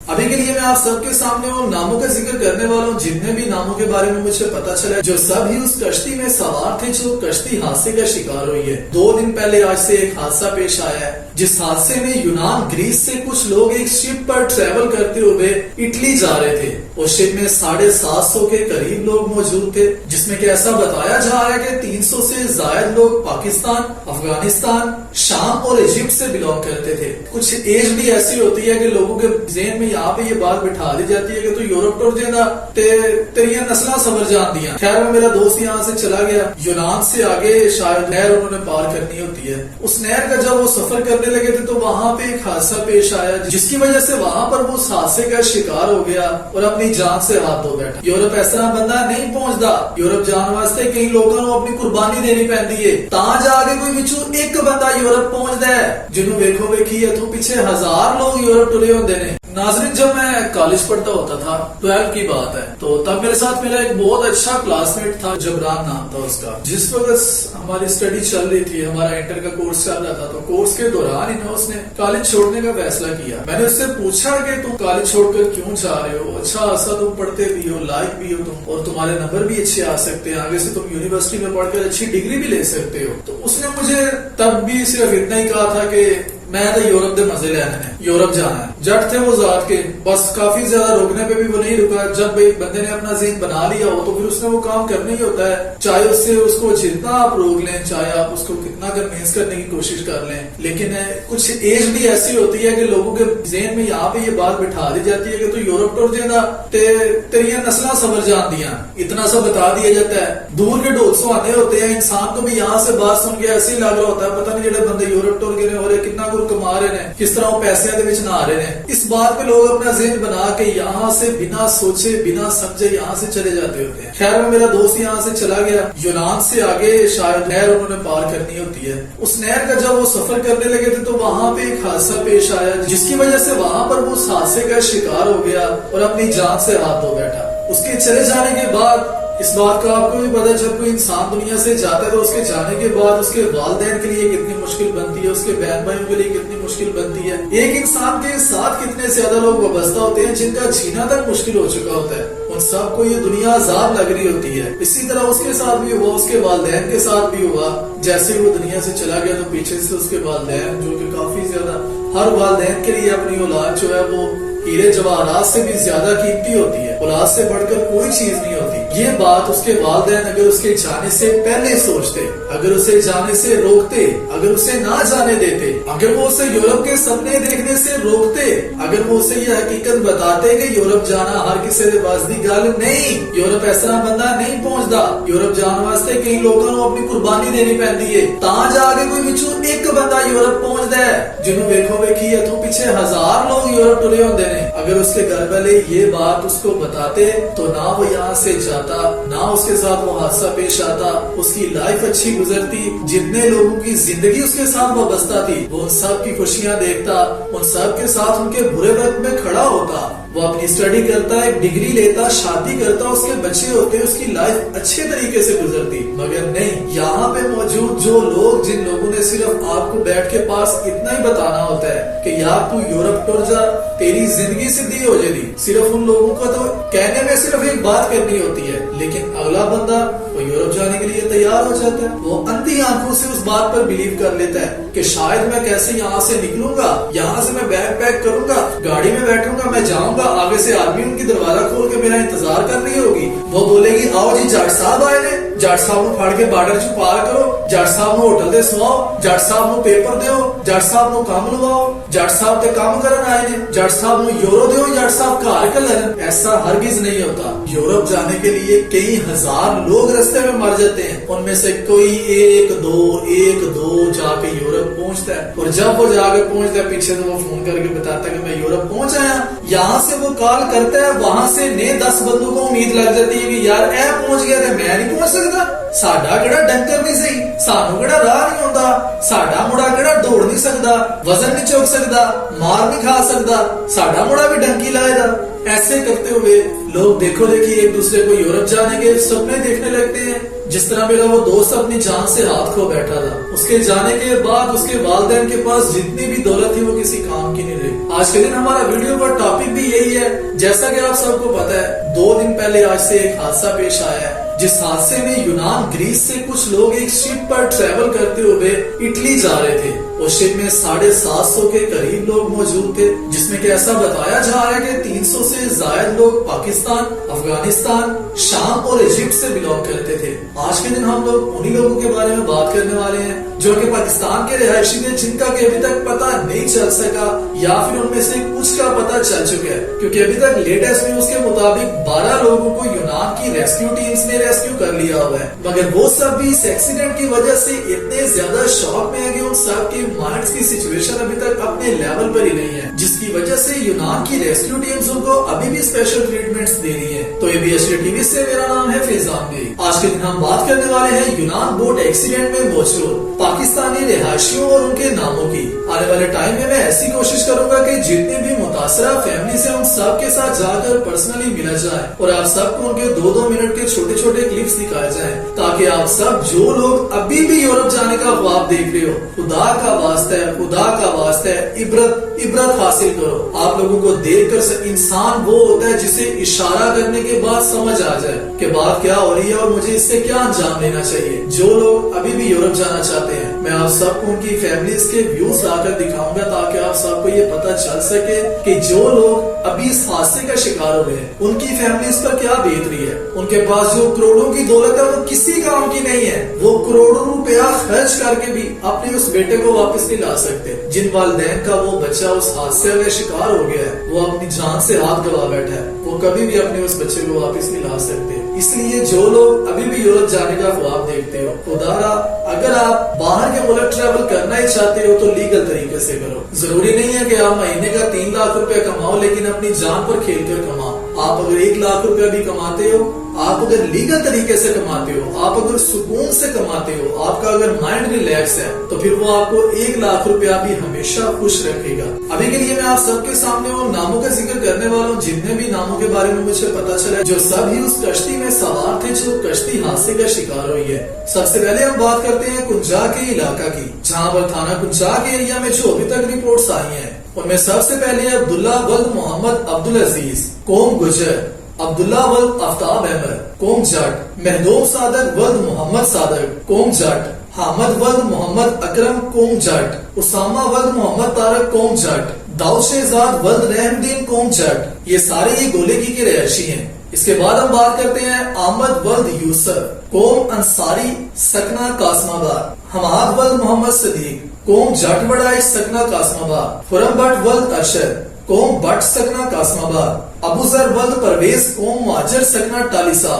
ابھی کے لیے میں آپ سب کے سامنے ان ناموں کا ذکر کرنے والا ہوں جتنے بھی ناموں کے بارے میں مجھے پتا چلا جو سب ہی اس کشتی میں سوار تھے جو کشتی حادثے کا شکار ہوئی ہے۔ 2 دن پہلے آج سے ایک حادثہ پیش آیا ہے جس حادثے میں یونان گریس سے کچھ لوگ ایک شپ پر ٹریول کرتے ہوئے اٹلی جا رہے تھے۔ اس شپ میں 750 کے قریب لوگ موجود تھے جس میں کہ ایسا بتایا جا رہا ہے کہ 300 سے زائد لوگ پاکستان، افغانستان، شام اور ایجپٹ سے بلانگ کرتے تھے۔ کچھ ایج بھی ایسی ہوتی ہے کہ لوگوں کے ذہن میں یہاں پہ یہ بات بٹھا دی جاتی ہے کہ تو یورپ ٹور جانا تیری نسلیں سبر جان دیا۔ خیر میں میرا دوست یہاں سے چلا گیا، یونان سے آگے شاید نہر انہوں نے پار کرنی ہوتی ہے۔ اس نہر کا جب وہ سفر کرنے لگے تھے تو وہاں پہ ایک حادثہ پیش آیا جس کی وجہ سے وہاں پر وہ اس حادثے کا شکار ہو گیا اور اپنی جان سے ہاتھ دھو بیٹھا۔ یورپ اس طرح بندہ نہیں پہنچتا، یورپ جان واسطے کئی لوگوں کو اپنی قربانی دینی پہنتی ہے، تاں جا کے کوئی بچو ایک بندہ یورپ پہنچتا ہے جنہوں ویکھو ویکھی ہے تو پیچھے 1000 لوگ یورپ ٹرے ہوندے نے۔ ناظرین جب میں کالج پڑھتا ہوتا تھا 12 کی بات ہے تو تب میرے ساتھ میرا ایک بہت اچھا کلاس میٹ تھا، جبران نام تھا اس کا۔ جس وقت ہماری اسٹڈی چل رہی تھی، ہمارا انٹر کا کورس چل رہا تھا تو کورس کے دوران اس نے کالج چھوڑنے کا فیصلہ کیا۔ میں نے اس سے پوچھا کہ تم کالج چھوڑ کر کیوں جا رہے ہو؟ اچھا ایسا تم پڑھتے بھی ہو، لائق بھی ہو تم، اور تمہارے نمبر بھی اچھے آ سکتے ہیں، آگے سے تم یونیورسٹی میں پڑھ کر اچھی ڈگری بھی لے سکتے ہو۔ تو اس نے مجھے تب بھی صرف اتنا ہی کہا تھا کہ میں تو یورپ دے مزے لینے ہیں، یورپ جانا ہے۔ جٹ تھے وہ ذات کے، بس کافی زیادہ روکنے پہ بھی وہ نہیں رکا۔ جب بندے نے اپنا ذہن بنا لیا ہو تو پھر اس نے وہ کام کرنا ہی ہوتا ہے، چاہے اس سے اس کو جتنا آپ روک لیں، چاہے آپ اس کو کتنا کنوینس کرنے کی کوشش کر لیں۔ لیکن کچھ ایج بھی ایسی ہوتی ہے کہ لوگوں کے ذہن میں یہاں پہ یہ بات بٹھا دی جاتی ہے کہ تو یورپ ٹور جانا تیری نسلیں سبر جان دیا، اتنا سا بتا دیا جاتا ہے۔ دور کے ڈھول سہانے ہوتے ہیں، انسان کو بھی یہاں سے بات سن کے ایسے ہی لگ رہا ہوتا ہے پتہ نہیں جڑے بندے یورپ ٹور گئے ہو رہے کتنا کما رہے ہیں، کس طرح وہ پیسے دے وچ نہ آ رہے ہیں۔ اس بات پہ لوگ اپنا ذہن بنا کے یہاں سے بنا سوچے بنا سمجھے یہاں سے چلے جاتے ہوتے ہیں۔ خیر میں میرا دوست یہاں سے چلا گیا، یونان سے آگے شاید نہر انہوں نے پار کرنی ہوتی ہے۔ اس نہر کا جب وہ سفر کرنے لگے تھے تو وہاں پہ ایک حادثہ پیش آیا جس کی وجہ سے وہاں پر وہ اس حادثے کا شکار ہو گیا اور اپنی جان سے ہاتھ دھو بیٹھا۔ اس کے چلے جانے کے بعد اس بات کا آپ کو بھی پتا، جب کوئی انسان دنیا سے جاتا ہے تو اس کے جانے کے بعد اس کے والدین کے لیے کتنی مشکل بنتی ہے، اس کے بہن بھائیوں کے لیے کتنی مشکل بنتی ہے، ایک انسان کے ساتھ کتنے زیادہ لوگ وابستہ ہوتے ہیں جن کا جینا تک مشکل ہو چکا ہوتا ہے، ان سب کو یہ دنیا عذاب لگ رہی ہوتی ہے۔ اسی طرح اس کے ساتھ بھی ہوا، اس کے والدین کے ساتھ بھی ہوا۔ جیسے وہ دنیا سے چلا گیا تو پیچھے سے اس کے والدین، جو کہ کافی زیادہ ہر والدین کے لیے اپنی اولاد جو ہے وہ ہیرے جواہرات سے بھی زیادہ قیمتی ہوتی ہے، اولاد سے بڑھ کر کوئی چیز نہیں ہوتی۔ یہ بات اس کے والدین اگر اس کے جانے سے پہلے سوچتے، اگر اسے جانے سے روکتے، اگر اسے نہ جانے دیتے، اگر وہ اسے یورپ کے سپنے دیکھنے سے روکتے، اگر وہ اسے یہ حقیقت بتاتے کہ یورپ جانا ہر کسی کے باس دی گل نہیں، یورپ اس طرح بندہ نہیں پہنچتا، یورپ جان واسطے کئی لوگوں کو اپنی قربانی دینی پہنتی ہے، تاں جا کے کوئی بچو ایک بندہ یورپ پہنچتا ہے جنہوں ویکھو ویکھی ہے تو پیچھے 1000 لوگ یورپ ٹرے ہوندے نے۔ اگر اس کے گھر والے یہ بات اس کو بتاتے تو نہ وہ یہاں سے جاتا، نہ اس کے ساتھ وہ حادثہ پیش آتا، اس کی لائف اچھی گزرتی، جتنے لوگوں کی زندگی اس کے ساتھ وابستہ تھی وہ ان سب کی خوشیاں دیکھتا، ان سب کے ساتھ ان کے برے وقت میں کھڑا ہوتا، وہ اپنی اسٹڈی کرتا، ایک ڈگری لیتا، شادی کرتا، اس کے بچے ہوتے، اس کی لائف اچھے طریقے سے گزرتی۔ مگر نہیں، یہاں پہ موجود جو لوگ، جن لوگوں نے صرف آپ کو بیٹھ کے پاس اتنا ہی بتانا ہوتا ہے کہ یار تو یورپ ٹور جا، تیری زندگی سیدھی ہو جائے گی، صرف ان لوگوں کو تو کہنے میں صرف ایک بات کرنی ہوتی ہے، لیکن اگلا بندہ وہ یورپ جانے کے لیے تیار ہو جاتا ہے۔ وہ اندھی آنکھوں سے اس بات پر بلیو کر لیتا ہے کہ شاید میں کیسے یہاں سے نکلوں گا، یہاں سے میں بیگ پیک کروں گا، گاڑی میں بیٹھوں گا، میں جاؤں گا، آگے سے آدمی ان کی دروازہ کھول کے میرا انتظار کر رہی ہوگی، وہ بولے گی آؤ جی جٹ صاحب آئے نے، جٹ صاحب نو پھڑ کے بارڈر چ پار کرو، جٹ صاحب نو ہوٹل دے سواؤ، جٹ صاحب نو پیپر دیو، جٹ صاحب نو کام لواؤ، جٹ صاحب تے کام کرن آئے نے، جٹ صاحب نو یورو دیو، جٹ صاحب گھر کلن۔ ایسا ہرگز نہیں ہوتا۔ یورپ جانے کے لیے کئی 1000 لوگ رستے میں مر جاتے ہیں، ان میں سے کوئی ایک دو جا کے یورپ پہنچتا ہے، اور جب وہ جا کے پہنچتا ہے پیچھے سے وہ فون کر کے بتاتا ہے کہ میں یورپ پہنچ آیا۔ یہاں سے وہ کال کرتا ہے، وہاں سے نئے 10 بندوں کو امید لگ جاتی ہے کہ یار اے پہنچ گیا تے میں نہیں پہنچ سکتا، ساڈا کیڑا ڈنکر نہیں صحیح، سانو کیڑا راہ نہیں ہوندا، ساڈا مڑا کیڑا دوڑ نہیں سکدا، وزن نہیں چوک سکدا، مار نہیں کھا سکدا، ساڈا مڑا بھی ڈنکی لائے گا۔ ایسے کرتے ہوئے لوگ دیکھو دیکھی ایک دوسرے کو یورپ جانے کے سپنے دیکھنے لگتے ہیں، جس طرح میرا وہ دوست اپنی جان سے ہاتھ کھو بیٹھا تھا۔ اس کے جانے کے بعد اس کے والدین کے پاس جتنی بھی دولت تھی وہ کسی کام کی نہیں رہی۔ آج کے دن ہمارا ویڈیو کا ٹاپک بھی یہی ہے. جیسا کہ آپ سب کو پتا ہے 2 دن پہلے آج سے ایک حادثہ پیش آیا ہے، جس حادثے میں یونان گریس سے کچھ لوگ ایک شپ پر ٹریول کرتے ہوئے اٹلی جا رہے تھے. اس شپ میں 750 کے قریب لوگ موجود تھے، جس میں کہ ایسا بتایا جا رہا ہے کہ 300 سے زائد لوگ پاکستان، افغانستان، شام اور ایجپٹ سے بلانگ کرتے تھے. آج کے دن ہم لوگ انہی لوگوں کے بارے میں بات کرنے والے ہیں جو کہ پاکستان کے رہائشی تھے، جن کا کہ ابھی تک پتہ نہیں چل سکا یا پھر ان میں سے کچھ کا پتہ چل چکا ہے، کیونکہ ابھی تک لیٹسٹ نیوز کے مطابق 12 لوگوں کو یونان کی ریسکیو ٹیمز نے ریسکیو کر لیا ہوا ہے. مگر وہ سب بھی اس ایکسیڈنٹ کی وجہ سے اتنے زیادہ شاک میں ہیں کہ ان سب کے مائنڈز کی سچویشن ابھی تک اپنے لیول پر ہی نہیں ہے، جس کی وجہ سے یونان کی ریسکیو ٹیمز ان کو ابھی بھی اسپیشل ٹریٹمنٹس دے رہی ہیں. تو یہ BST ٹی وی سے میرا نام ہے فیضان بی. آج کے دن ہم بات کرنے والے ہیں یونان بوٹ ایکسیڈنٹ میں موچور پاکستانی رہائشیوں اور ان کے ناموں کی. آنے والے ٹائم میں ایسی کوشش کروں گا کہ جتنے بھی متاثرہ فیملی سے ان سب کے ساتھ جا کر پرسنلی ملا جائے اور آپ سب کو ان کے 2-2 منٹ کے چھوٹے چھوٹے کلپس دکھائے جائیں، تاکہ آپ سب جو لوگ ابھی بھی یورپ جانے کا خواب دیکھ رہے ہو، خدا کا واسطہ ہے عبرت حاصل کرو. آپ لوگوں کو دیکھ کر انسان وہ ہوتا ہے جسے اشارہ کرنے کے بعد سمجھ آ جائے کہ بات کیا ہو رہی ہے اور مجھے اس سے کیا انجام لینا چاہیے. جو لوگ ابھی بھی یورپ جانا چاہتے ہیں، میں آپ سب کو ان کی فیملیز کے ویوز لا کر دکھاؤں گا تاکہ آپ سب کو یہ پتہ چل سکے کہ جو لوگ ابھی اس حادثے کا شکار ہوئے ہیں ان کی فیملیز پر کیا بیت رہی ہے. ان کے پاس جو کروڑوں کی دولت ہے وہ کسی کام کی نہیں ہے، وہ کروڑوں روپیہ خرچ کر کے بھی اپنے اس بیٹے کو واپس نہیں لا سکتے. جن والدین کا وہ بچہ اس حادثے کا شکار ہو گیا ہے وہ اپنی جان سے ہاتھ گوا بیٹھا ہے، وہ کبھی بھی اپنے اس بچے کو واپس نہیں لا سکتے. اس لیے جو لوگ ابھی بھی یورپ جانے کا خواب دیکھتے ہو، خدا را اگر آپ باہر کے ملک ٹریول کرنا ہی چاہتے ہو تو لیگل طریقے سے کرو. ضروری نہیں ہے کہ آپ مہینے کا 3 لاکھ روپے کماؤ لیکن اپنی جان پر کھیل کر کماؤ. آپ اگر 1 لاکھ روپے بھی کماتے ہو، آپ اگر لیگل طریقے سے کماتے ہو، آپ اگر سکون سے کماتے ہو، آپ کا اگر مائنڈ ریلیکس ہے تو پھر وہ آپ کو 1 لاکھ روپیہ بھی ہمیشہ خوش رکھے گا. ابھی کے لیے میں آپ سب کے سامنے ان ناموں کا ذکر کرنے والا ہوں جتنے بھی ناموں کے بارے میں مجھے پتا چلا جو سب ہی اس کشتی میں سوار تھے جو کشتی حادثے کا شکار ہوئی ہے. سب سے پہلے ہم بات کرتے ہیں کنجا کے علاقہ کی، جہاں پر تھانہ کنجا کے ایریا میں جو ابھی تک رپورٹس آئی ہیں ان میں سب سے پہلے عبداللہ ولد محمد عبدالعزیز قوم گجر، عبداللہ ولد آفتاب احمد قوم جٹ، محدوب صادق ولد محمد صادق قوم جٹ، حامد ولد محمد اکرم قوم جٹ، اسامہ ولد محمد طارق قوم جٹ، داؤد شہزاد ولد رحم دین قوم جٹ. یہ سارے یہ گولے کی کے رہائشی ہیں. اس کے بعد ہم بات کرتے ہیں احمد ولد یوسف قوم انصاری سکنہ قاسم آباد، حماد ولد محمد صدیق قوم جٹ بڑائی سکنہ قاسم آباد، خرم بٹ ولد ارشد قوم بٹ سکنہ قاسم آباد، ابو ذر ولد پرویز قوم مہاجر سکنہ ٹالیسا،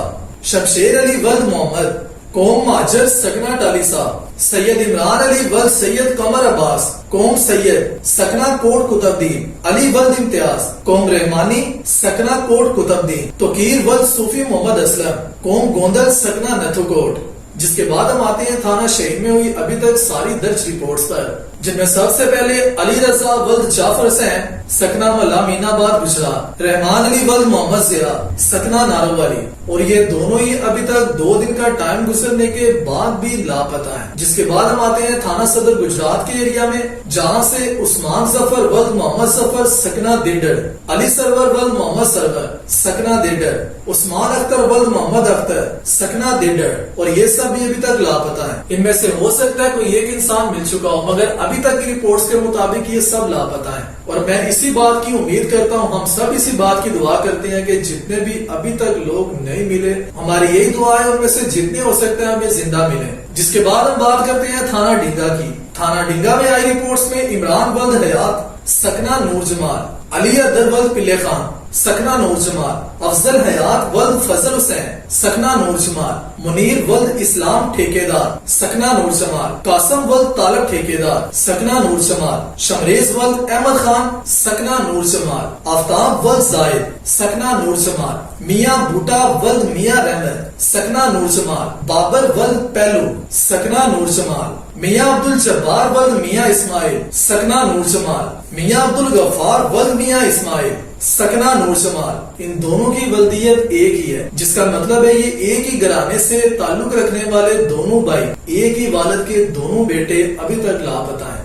شمشیر علی ولد محمد قوم مہاجر سکنہ ٹالیسا، سید عمران علی ولد سید قمر عباس قوم سید سکنہ کوٹ قطب دین، علی ولد امتیاز قوم رحمانی سکنہ کوٹ قطب دین، توقیر ولد صوفی محمد اسلم قوم گوندل سکنہ نتھو کوٹ. جس کے بعد ہم آتے ہیں تھانہ شہید میں ہوئی ابھی تک ساری درج رپورٹس پر، جن میں سب سے پہلے علی رضا ولد جعفر حسین سکنہ ملا مین آباد گجرات، رحمان علی ولد محمد زیرا سکنہ نارو والی، اور یہ دونوں ہی ابھی تک 2 دن کا ٹائم گزرنے کے بعد بھی لاپتہ ہیں. جس کے بعد ہم آتے ہیں تھانہ صدر گجرات کے ایریا میں، جہاں سے عثمان ظفر ولد محمد ظفر سکنہ دیڈر، علی سرور ولد محمد سرور سکنہ دیڈر، عثمان اختر ولد محمد اختر سکنہ دیڈر، اور یہ سب بھی ابھی تک لاپتہ ہیں. ان میں سے ہو سکتا ہے کوئی ایک انسان مل چکا ہو، مگر ابھی تک کی رپورٹس کے مطابق یہ سب لاپتہ ہیں. اور میں اسی بات کی امید کرتا ہوں، ہم سب اسی بات کی دعا کرتے ہیں کہ جتنے بھی ابھی تک لوگ نہیں ملے، ہماری یہی دعا ہے ان میں سے جتنے ہو سکتے ہیں ہمیں زندہ ملیں. جس کے بعد ہم بات کرتے ہیں تھانہ ڈنگا کی. تھانہ ڈنگا میں آئی رپورٹس میں عمران ولد حیات سکنہ نور جمال، علی ادر ولد پلے خان سکنہ نور جمال، افضل حیات ولد فضل حسین سکنہ نور جمال، منیر ولد اسلام ٹھیکیدار سکنہ نور جمال، قاسم ولد طالب ٹھیکیدار سکنہ نور جمال، شمریز ولد احمد خان سکنہ نور جمال، آفتاب ولد زائد سکنہ نور جمال، میاں بوٹا ولد میاں رحمت سکنہ نور جمال، بابر ولد پہلو سکنہ نور جمال، میاں عبد الجبار ولد میاں اسماعیل سکنہ نور جمال، میاں عبد الغفار ولد میاں اسماعیل سکنہ نور جمال. ان دونوں کی ولدیت ایک ہی ہے، جس کا مطلب ہے یہ ایک ہی گھرانے سے تعلق رکھنے والے دونوں بھائی، ایک ہی والد کے دونوں بیٹے ابھی تک لاپتہ ہیں.